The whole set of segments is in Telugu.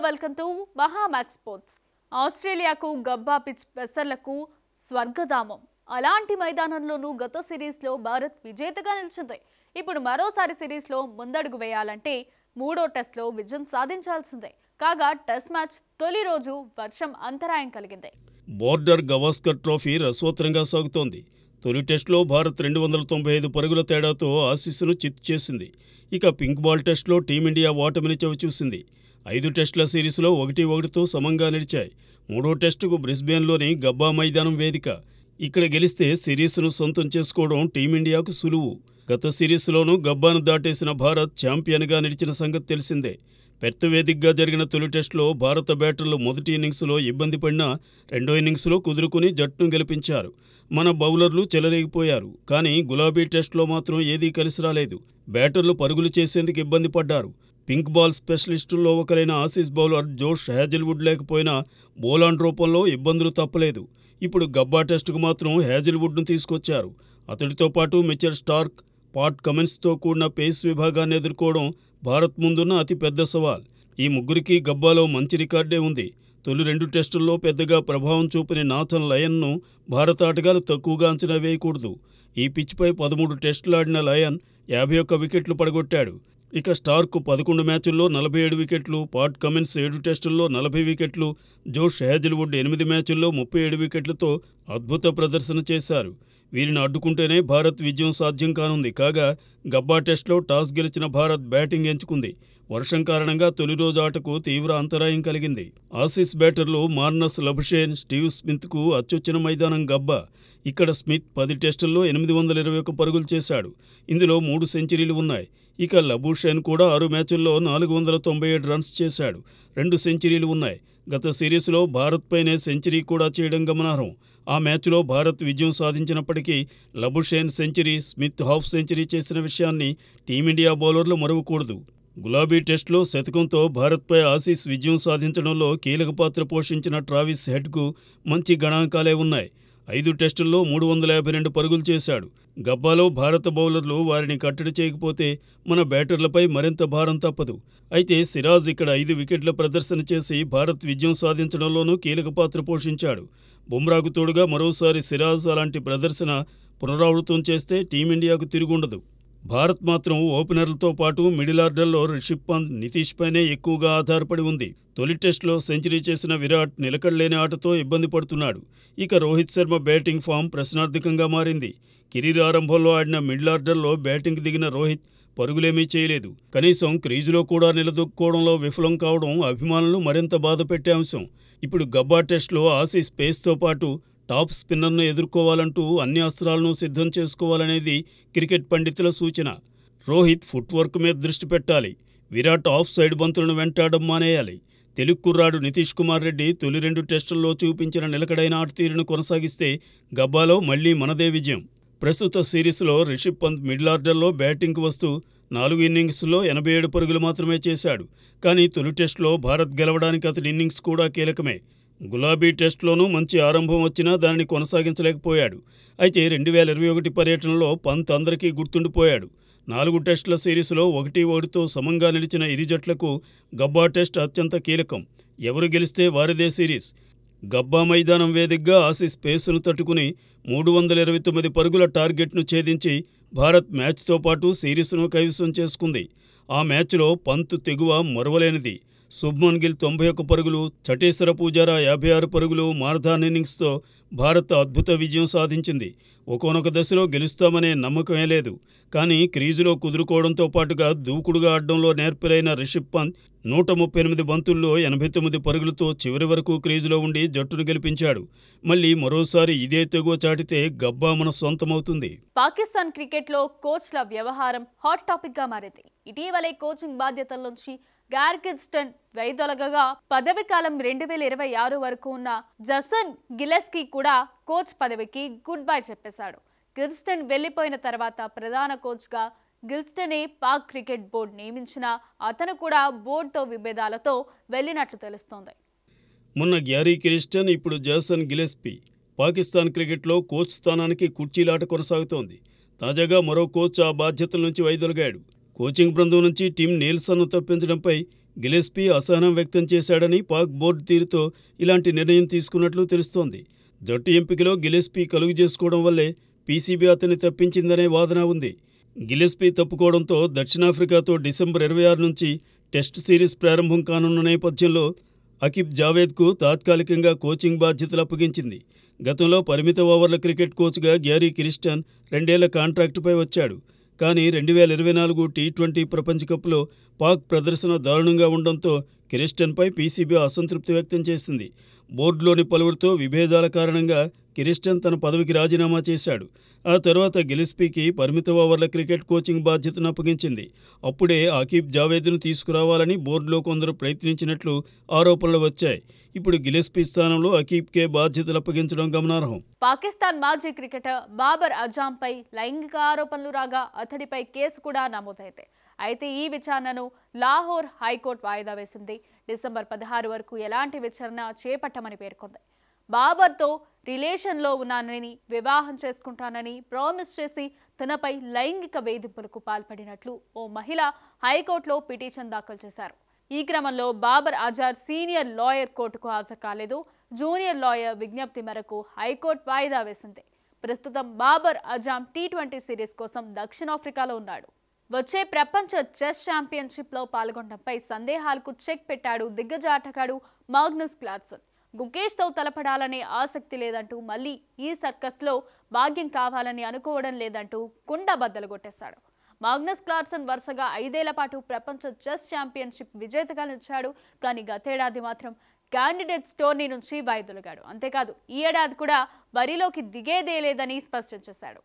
Welcome to Mahamax sports. ఆస్ట్రేలియాకు గబ్బా పిచ్ పెసర్లకు స్వర్గధామం. అలాంటి మైదానంలోనూ గత సిరీస్లో భారత్ విజేతగా నిలిచింది. ఇప్పుడు మరోసారి సిరీస్లో ముందడుగు వేయాలంటే మూడో టెస్ట్లో విజయం సాధించాల్సిందే. కాగా టెస్ట్ మ్యాచ్ తొలి రోజు వర్షం అంతరాయం కలిగింది. బోర్డర్ గవాస్కర్ ట్రోఫీ రసవత్తరంగా సాగుతోంది. తొలి టెస్టులో భారత్ 295 పరుగుల తేడాతో ఆసీస్ను చిత్తు చేసింది. ఇక పింక్ బాల్ టెస్టులో టీమిండియా ఓటమిని చవిచూసింది. 5 టెస్టుల సిరీస్లో 1-1తో సమంగా నిలిచాయి. మూడో టెస్టుకు బ్రిస్బేన్లోని గబ్బా మైదానం వేదిక. ఇక్కడ గెలిస్తే సిరీస్ను సొంతం చేసుకోవడం టీమిండియాకు సులువు. గత సిరీస్లోనూ గబ్బాను దాటేసిన భారత్ ఛాంపియన్గా నిలిచిన సంగతి తెలిసిందే. పెర్త్ వేదికగా జరిగిన తొలి టెస్టులో భారత బ్యాటర్లు మొదటి ఇన్నింగ్స్లో ఇబ్బంది పడినా రెండో ఇన్నింగ్స్లో కుదురుకుని జట్టును గెలిపించారు. మన బౌలర్లు చెలరేగిపోయారు. కానీ గులాబీ టెస్టులో మాత్రం ఏదీ కలిసి రాలేదు. బ్యాటర్లు పరుగులు చేసేందుకు ఇబ్బంది పడ్డారు. పింక్ బాల్ స్పెషలిస్టుల్లో ఒకరైన ఆసీస్ బౌలర్ జోష్ హ్యాజిల్వుడ్ లేకపోయినా బౌలాండ్ రూపంలో ఇబ్బందులు తప్పలేదు. ఇప్పుడు గబ్బా టెస్టుకు మాత్రం హ్యాజిల్వుడ్ను తీసుకొచ్చారు. అతడితో పాటు మిచెల్ స్టార్క్, పాట్ కమిన్స్తో కూడిన పేస్ విభాగాన్ని ఎదుర్కోవడం భారత్ ముందున్న అతిపెద్ద సవాల్. ఈ ముగ్గురికి గబ్బాలో మంచి రికార్డే ఉంది. తొలి 2 టెస్టుల్లో పెద్దగా ప్రభావం చూపిన నాథన్ లయన్ను భారత ఆటగాళ్లు తక్కువగా అంచనా వేయకూడదు. ఈ పిచ్పై 13 టెస్టులాడిన లయన్ 51 వికెట్లు పడగొట్టాడు. ఇక స్టార్క్ 11 మ్యాచుల్లో 47 వికెట్లు, పాట్ కమిన్స్ 7 టెస్టుల్లో 40 వికెట్లు, జోష్ హ్యాజిల్వుడ్ 8 మ్యాచుల్లో 37 వికెట్లతో అద్భుత ప్రదర్శన చేశారు. వీరిని అడ్డుకుంటేనే భారత్ విజయం సాధ్యం కానుంది. కాగా గబ్బా టెస్టులో టాస్ గెలిచిన భారత్ బ్యాటింగ్ ఎంచుకుంది. వర్షం కారణంగా తొలి రోజు ఆటకు తీవ్ర అంతరాయం కలిగింది. ఆసీస్ బ్యాటర్లు మార్నస్ లబుషేన్, స్టీవ్ స్మిత్కు అచ్చొచ్చిన మైదానం గబ్బా. ఇక్కడ స్మిత్ 10 టెస్టుల్లో 821 పరుగులు చేశాడు. ఇందులో 3 సెంచరీలు ఉన్నాయి. ఇక లబుషేన్ కూడా 6 మ్యాచుల్లో 497 రన్స్ చేశాడు. 2 సెంచరీలు ఉన్నాయి. గత సిరీస్లో భారత్పైనే సెంచరీ కూడా చేయడం గమనార్హం. ఆ మ్యాచ్లో భారత్ విజయం సాధించినప్పటికీ Labuschagne century, Smith half century చేసిన విషయాన్ని టీమిండియా బౌలర్లు మరవకూడదు. గులాబీ టెస్టులో శతకంతో భారత్పై ఆసీస్ విజయం సాధించడంలో కీలక పాత్ర పోషించిన ట్రావిస్ హెడ్కు మంచి గణాంకాలే ఉన్నాయి. 5 టెస్టుల్లో 352 పరుగులు చేశాడు. గబ్బాలో భారత బౌలర్లు వారిని కట్టడి చేయకపోతే మన బ్యాటర్లపై మరింత భారం తప్పదు. అయితే సిరాజ్ ఇక్కడ 5 వికెట్ల ప్రదర్శన చేసి భారత్ విజయం సాధించడంలోనూ కీలక పాత్ర పోషించాడు. బుమ్రాకు తోడుగా మరోసారి సిరాజ్ అలాంటి ప్రదర్శన పునరావృతం చేస్తే టీమిండియాకు తిరుగుండదు. భారత్ మాత్రం ఓపెనర్లతో పాటు మిడిల్ ఆర్డర్లో రిషబ్ పంత్, నితీష్ పైనే ఎక్కువగా ఆధారపడి ఉంది. తొలి టెస్టులో సెంచరీ చేసిన విరాట్ నిలకడలేని ఆటతో ఇబ్బంది పడుతున్నాడు. ఇక రోహిత్ శర్మ బ్యాటింగ్ ఫామ్ ప్రశ్నార్థకంగా మారింది. కెరీర్ ఆరంభంలో ఆడిన మిడిల్ ఆర్డర్లో బ్యాటింగ్ దిగిన రోహిత్ పరుగులేమీ చేయలేదు. కనీసం క్రీజులో కూడా నిలదొక్కుకోవడంలో విఫలం కావడం అభిమానులను మరింత బాధపెట్టే అంశం. ఇప్పుడు గబ్బా టెస్టులో ఆసీస్ పేస్తో పాటు టాప్ స్పిన్నర్ను ఎదుర్కోవాలంటూ అన్ని అస్త్రాలను సిద్ధం చేసుకోవాలనేది క్రికెట్ పండితుల సూచన. రోహిత్ ఫుట్వర్క్ మీద దృష్టి పెట్టాలి. విరాట్ ఆఫ్ సైడ్ బంతులను వెంటాడడం మానేయాలి. తెలుగు కుర్రాడు నితీష్ కుమార్ రెడ్డి తొలి 2 టెస్టుల్లో చూపించిన నిలకడైన ఆటతీరును కొనసాగిస్తే గబ్బాలో మళ్లీ మనదే విజయం. ప్రస్తుత సిరీస్లో రిషబ్ పంత్ మిడిల్ ఆర్డర్లో బ్యాటింగ్కు వస్తూ 4 ఇన్నింగ్స్లో 87 పరుగులు మాత్రమే చేశాడు. కానీ తొలి టెస్టులో భారత్ గెలవడానికి అతడి ఇన్నింగ్స్ కూడా కీలకమే. గులాబీ టెస్టులోనూ మంచి ఆరంభం వచ్చినా దానిని కొనసాగించలేకపోయాడు. అయితే 2021 పర్యటనలో పంత్ అందరికీ గుర్తుండిపోయాడు. 4 టెస్టుల సిరీస్లో 1-1తో సమంగా నిలిచిన ఇరు జట్లకు గబ్బా టెస్ట్ అత్యంత కీలకం. ఎవరు గెలిస్తే వారిదే సిరీస్. గబ్బా మైదానం వేదికగా ఆసీస్ పేసును తట్టుకుని 329 పరుగుల టార్గెట్ను ఛేదించి భారత్ మ్యాచ్తో పాటు సిరీస్ను కైవసం చేసుకుంది. ఆ మ్యాచ్లో పంత్ తెగువ మరువలేనిది. శుభ్మన్ గిల్ 91 పరుగులు, చటేశ్వర పూజారా 56 పరుగులు, మారథాన్ ఇన్నింగ్స్తో భారత్ అద్భుత విజయం సాధించింది. ఒక్కొక్క దశలో గెలుస్తామనే నమ్మకమే లేదు. కానీ క్రీజులో కుదురుకోవడంతో పాటుగా దూకుడుగా ఆడడంలో నేర్పరైన రిషబ్ పంత్ 138 బంతుల్లో 89 పరుగులతో చివరి వరకు క్రీజులో ఉండి జట్టును గెలిపించాడు. మళ్లీ మరోసారి ఇదే తెగువ చాటితే గబ్బా మన సొంతమవుతుంది. పాకిస్తాన్ క్రికెట్లో కోచ్ల వ్యవహారం హాట్ టాపిక్ గా మారింది. ఇటీవలే కోచింగ్ బాధ్యతల నుంచి గార్గిల్స్టన్ వైదొలగగా పదవి కాలం 2026 వరకు ఉన్న జసన్ గిలెస్కీ కూడా కోచ్ పదవికి గుడ్ బై చెప్పేశాడు. గిల్స్టన్ వెళ్లిపోయిన తర్వాత ప్రధాన కోచ్గా గిల్స్టనే పాక్ క్రికెట్ బోర్డు నియమించిన అతను కూడా బోర్డుతో విభేదాలతో వెళ్లినట్లు తెలుస్తోంది. మొన్న గ్యారీ కిర్స్టన్, ఇప్పుడు జాసన్ గిలెస్పీ. పాకిస్తాన్ క్రికెట్లో కోచ్ స్థానానికి కుర్చీలాట కొనసాగుతోంది. తాజాగా మరో కోచ్ ఆ బాధ్యతల నుంచి వైదొలిగాడు. కోచింగ్ బృందం నుంచి టిమ్ నీల్సన్ను తప్పించడంపై గిలెస్పీ అసహనం వ్యక్తం చేశాడని పాక్ బోర్డు తీరుతో ఇలాంటి నిర్ణయం తీసుకున్నట్లు తెలుస్తోంది. జట్టు ఎంపికలో గిలెస్పీ కలుగు చేసుకోవడం వల్లే పీసీబీ అతన్ని తప్పించిందనే వాదన ఉంది. గిలెస్పీ తప్పుకోవడంతో దక్షిణాఫ్రికాతో డిసెంబర్ 26 నుంచి టెస్ట్ సిరీస్ ప్రారంభం కానున్న నేపథ్యంలో అకిబ్ జావేద్కు తాత్కాలికంగా కోచింగ్ బాధ్యతలు అప్పగించింది. గతంలో పరిమిత ఓవర్ల క్రికెట్ కోచ్గా గ్యారీ కిర్స్టన్ 2 ఏళ్ల కాంట్రాక్టుపై వచ్చాడు. కానీ 2024 టీ20 ప్రపంచ కప్లో పాక్ ప్రదర్శన దారుణంగా ఉండడంతో కిర్స్టన్పై పీసీబీ అసంతృప్తి వ్యక్తం చేసింది. బోర్డులోని పలువురితో విభేదాల కారణంగా కిర్స్టన్ తన పదవికి రాజీనామా చేశాడు. ఆ తర్వాత గిలెస్పీకి పరిమిత ఓవర్ల క్రికెట్ కోచింగ్ బాధ్యతను అప్పగించింది. అప్పుడే అకీబ్ జావేద్ను తీసుకురావాలని బోర్డులో కొందరు ప్రయత్నించినట్లు ఆరోపణలు వచ్చాయి. ఇప్పుడు గిలెస్పీ స్థానంలో అకీబ్కే బాధ్యతలు అప్పగించడం గమనార్హం. పాకిస్తాన్ మాజీ క్రికెటర్ బాబర్ అజాంపై లైంగిక ఆరోపణలు రాగా అతడిపై కేసు కూడా నమోదైంది. అయితే ఈ విచారణను లాహోర్ హైకోర్టు వాయిదా వేసింది. డిసెంబర్ 16 వరకు ఎలాంటి విచారణ చేపట్టమని పేర్కొంది. బాబర్తో రిలేషన్లో ఉన్నానని, వివాహం చేసుకుంటానని ప్రామిస్ చేసి తనపై లైంగిక వేధింపులకు పాల్పడినట్లు ఓ మహిళ హైకోర్టులో పిటిషన్ దాఖలు చేశారు. ఈ క్రమంలో బాబర్ అజాద్ సీనియర్ లాయర్ కోర్టుకు హాజరు కాలేదు. జూనియర్ లాయర్ విజ్ఞప్తి మేరకు హైకోర్టు వాయిదా వేసింది. ప్రస్తుతం బాబర్ అజాం టీ20 సిరీస్ కోసం దక్షిణాఫ్రికాలో ఉన్నాడు. వచ్చే ప్రపంచ చెస్ ఛాంపియన్షిప్లో పాల్గొనడంపై సందేహాలకు చెక్ పెట్టాడు దిగ్గజ ఆటగాడు మాగ్నస్ కార్ల్సన్. గుకేష్తో తలపడాలనే ఆసక్తి లేదంటూ, మళ్ళీ ఈ సర్కస్లో భాగ్యం కావాలని అనుకోవడం లేదంటూ కుండబద్దలు కొట్టేశాడు. మాగ్నస్ కార్ల్సన్ వరుసగా 5 ఏళ్ల పాటు ప్రపంచ చెస్ ఛాంపియన్షిప్ విజేతగా నిలిచాడు. కానీ గతేడాది మాత్రం క్యాండిడేట్స్ టోర్నీ నుంచి వైదొలిగాడు. అంతేకాదు ఈ ఏడాది కూడా బరిలోకి దిగేదే లేదని స్పష్టం చేశాడు.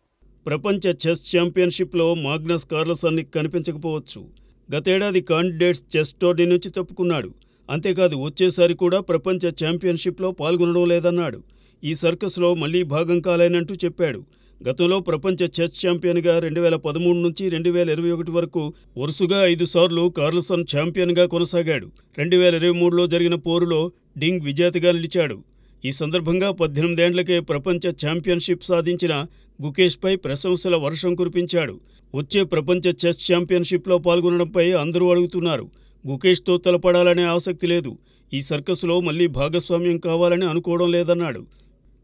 ప్రపంచ చెస్ ఛాంపియన్షిప్లో మాగ్నస్ కార్ల్సన్ కనిపించకపోవచ్చు. గతేడాది క్యాండిడేట్స్ చెస్ టోర్నీ నుంచి తప్పుకున్నాడు. అంతేకాదు వచ్చేసారి కూడా ప్రపంచ ఛాంపియన్షిప్లో పాల్గొనడం లేదన్నాడు. ఈ సర్కస్లో మళ్లీ భాగం కాలేనంటూ చెప్పాడు. గతంలో ప్రపంచ చెస్ ఛాంపియన్గా 2013 నుంచి 2021 వరకు వరుసగా 5 సార్లు కార్ల్సన్ ఛాంపియన్గా కొనసాగాడు. 2023లో జరిగిన పోరులో డింగ్ విజేతగా నిలిచాడు. ఈ సందర్భంగా 18 ఏళ్లకే ప్రపంచ ఛాంపియన్షిప్ సాధించిన గుకేష్పై ప్రశంసల వర్షం కురిపించాడు. వచ్చే ప్రపంచ చెస్ ఛాంపియన్షిప్లో పాల్గొనడంపై అందరూ అడుగుతున్నారు. గుకేష్తో తలపడాలనే ఆసక్తి లేదు. ఈ సర్కస్లో మళ్లీ భాగస్వామ్యం కావాలని అనుకోవడం లేదన్నాడు.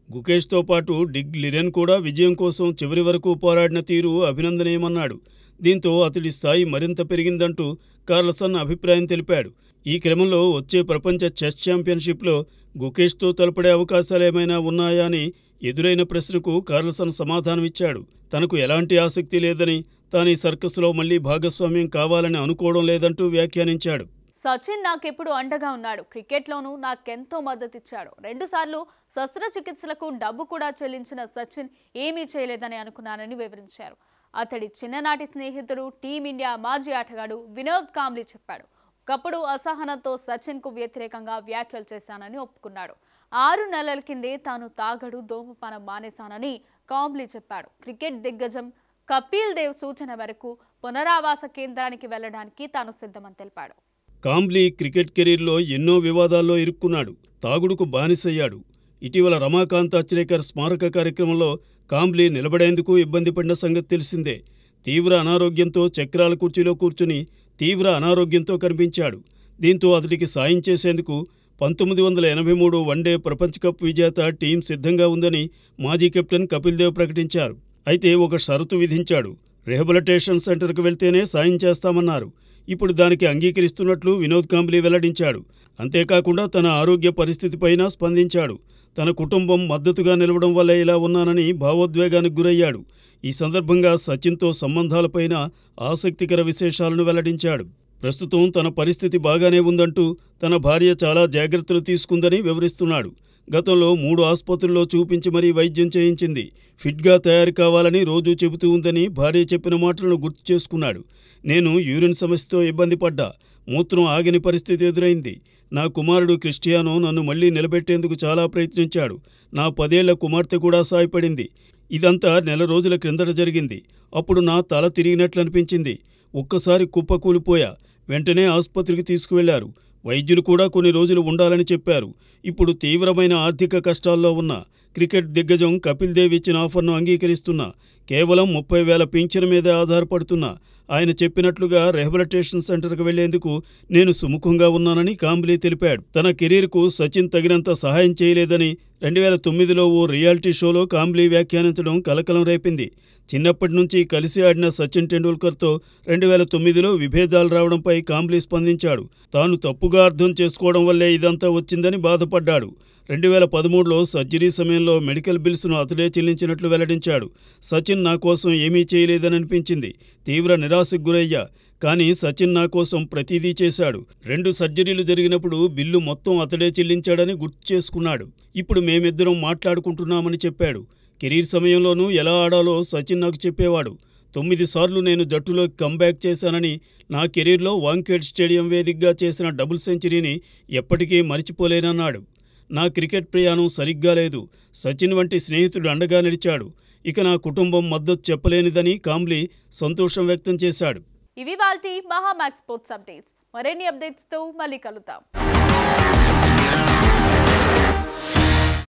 గుకేష్తో పాటు డిగ్ లిరెన్ కూడా విజయం కోసం చివరి వరకు పోరాడిన తీరు అభినందనీయమన్నాడు. దీంతో అతడి స్థాయి మరింత పెరిగిందంటూ కార్ల్సన్ అభిప్రాయం తెలిపాడు. ఈ క్రమంలో వచ్చే ప్రపంచ చెస్ ఛాంపియన్షిప్లో గుకేష్తో తలపడే అవకాశాలేమైనా ఉన్నాయా అని ఎదురైన ప్రశ్నకు కార్ల్సన్ సమాధానమిచ్చాడు. తనకు ఎలాంటి ఆసక్తి లేదని, తాను ఈ సర్కస్లో మళ్లీ భాగస్వామ్యం కావాలని అనుకోవడం లేదంటూ వ్యాఖ్యానించాడు. సచిన్ నాకెప్పుడు అండగా ఉన్నాడు. క్రికెట్లోనూ నాకెంతో మద్దతిచ్చాడు. 2 సార్లు శస్త్రచికిత్సలకు డబ్బు కూడా చెల్లించిన సచిన్ ఏమీ చేయలేదని అనుకున్నానని వివరించారు. అతడి చిన్ననాటి స్నేహితుడు టీమిండియా మాజీ ఆటగాడు వినోద్ కాంబ్లీ చెప్పాడు. ఒకప్పుడు అసహనంతో సచిన్కు వ్యతిరేకంగా వ్యాఖ్యలు చేశానని ఒప్పుకున్నాడు. 6 నెలల కిందే తాను తాగడు, ధూమపానం మానేశానని కాంబ్లీ చెప్పాడు. క్రికెట్ దిగ్గజం కపిల్ దేవ్ సూచన వరకు పునరావాస కేంద్రానికి వెళ్లడానికి తాను సిద్ధమని తెలిపాడు. కాంబ్లీ క్రికెట్ కెరీర్లో ఎన్నో వివాదాల్లో ఇరుక్కున్నాడు. తాగుడుకు బానిసయ్యాడు. ఇటీవల రమాకాంత్ అచ్రేకర్ స్మారక కార్యక్రమంలో కాంబ్లీ నిలబడేందుకు ఇబ్బంది పడిన సంగతి తెలిసిందే. తీవ్ర అనారోగ్యంతో చక్రాల కుర్చీలో కూర్చుని తీవ్ర అనారోగ్యంతో కనిపించాడు. దీంతో అతడికి సాయం చేసేందుకు 1983 వన్డే ప్రపంచ కప్ విజేత టీం సిద్ధంగా ఉందని మాజీ కెప్టెన్ కపిల్ దేవ్ ప్రకటించారు. అయితే ఒక షరతు విధించాడు. రిహాబిలిటేషన్ సెంటర్కు వెళ్తేనే సాయం చేస్తామన్నారు. ఇప్పుడు దానికి అంగీకరిస్తున్నట్లు వినోద్ కాంబ్లీ వెల్లడించాడు. అంతేకాకుండా తన ఆరోగ్య పరిస్థితిపైన స్పందించాడు. తన కుటుంబం మద్దతుగా నిలవడం వల్లే ఇలా ఉన్నానని భావోద్వేగానికి గురయ్యాడు. ఈ సందర్భంగా సచిన్తో సంబంధాలపైన ఆసక్తికర విశేషాలను వెల్లడించాడు. ప్రస్తుతం తన పరిస్థితి బాగానే ఉందంటూ, తన భార్య చాలా జాగ్రత్తలు తీసుకుందని వివరిస్తున్నాడు. గతంలో 3 ఆసుపత్రుల్లో చూపించి మరీ వైద్యం చేయించింది. ఫిట్గా తయారు కావాలని రోజూ చెబుతూ ఉందని భార్య చెప్పిన మాటలను గుర్తు చేసుకున్నాడు. నేను యూరిన్ సమస్యతో ఇబ్బంది పడ్డా. మూత్రం ఆగని పరిస్థితి ఎదురైంది. నా కుమారుడు క్రిస్టియానో నన్ను మళ్లీ నిలబెట్టేందుకు చాలా ప్రయత్నించాడు. నా 10 ఏళ్ల కుమార్తె కూడా సాయపడింది. ఇదంతా నెల రోజుల క్రిందట జరిగింది. అప్పుడు నా తల తిరిగినట్లనిపించింది. ఒక్కసారి కుప్పకూలిపోయా. వెంటనే ఆసుపత్రికి తీసుకువెళ్లారు. వైద్యులు కూడా కొన్ని రోజులు ఉండాలని చెప్పారు. ఇప్పుడు తీవ్రమైన ఆర్థిక కష్టాల్లో ఉన్నా. క్రికెట్ దిగ్గజం కపిల్ దేవ్ ఇచ్చిన ఆఫర్ను అంగీకరిస్తున్నా. కేవలం 30,000 పింఛను మీదే ఆధారపడుతున్నా. ఆయన చెప్పినట్లుగా రిహాబిలిటేషన్ సెంటర్కు వెళ్లేందుకు నేను సుముఖంగా ఉన్నానని కాంబ్లీ తెలిపాడు. తన కెరీర్కు సచిన్ తగినంత సహాయం చేయలేదని 2009లో ఓ రియాలిటీ షోలో కాంబ్లీ వ్యాఖ్యానించడం కలకలం రేపింది. చిన్నప్పటి నుంచి కలిసి ఆడిన సచిన్ టెండూల్కర్తో 2009లో విభేదాలు రావడంపై కాంబ్లీ స్పందించాడు. తాను తప్పుగా అర్థం చేసుకోవడం వల్లే ఇదంతా వచ్చిందని బాధపడ్డాడు. 2013లో సర్జరీ సమయంలో మెడికల్ బిల్స్ను అతడే చెల్లించినట్లు వెల్లడించాడు. సచిన్ నా కోసం ఏమీ చేయలేదని అనిపించింది. తీవ్ర నిరాశకు గురయ్యా. కానీ సచిన్ నా కోసం ప్రతిదీ చేశాడు. 2 సర్జరీలు జరిగినప్పుడు బిల్లు మొత్తం అతడే చెల్లించాడని గుర్తు చేసుకున్నాడు. ఇప్పుడు మేమిద్దరం మాట్లాడుకుంటున్నామని చెప్పాడు. కెరీర్ సమయంలోనూ ఎలా ఆడాలో సచిన్ నాకు చెప్పేవాడు. 9 సార్లు నేను జట్టులోకి కంబ్యాక్ చేశానని, నా కెరీర్లో వాంఖేడ్ స్టేడియం వేదికగా చేసిన డబుల్ సెంచరీని ఎప్పటికీ మరిచిపోలేనన్నాడు. నా క్రికెట్ ప్రయాణం సరిగ్గా లేదు. సచిన్ వంటి స్నేహితుడు అండగా నిలిచాడు. ఇక నా కుటుంబం మద్దతు చెప్పలేనిదని కాంబ్లీ సంతోషం వ్యక్తం చేశాడు. ఇవి వాల్టి మహామాక్స్ స్పోర్ట్స్ అప్డేట్స్. మరిన్ని అప్డేట్స్తో మళ్ళీ కలుద్దాం.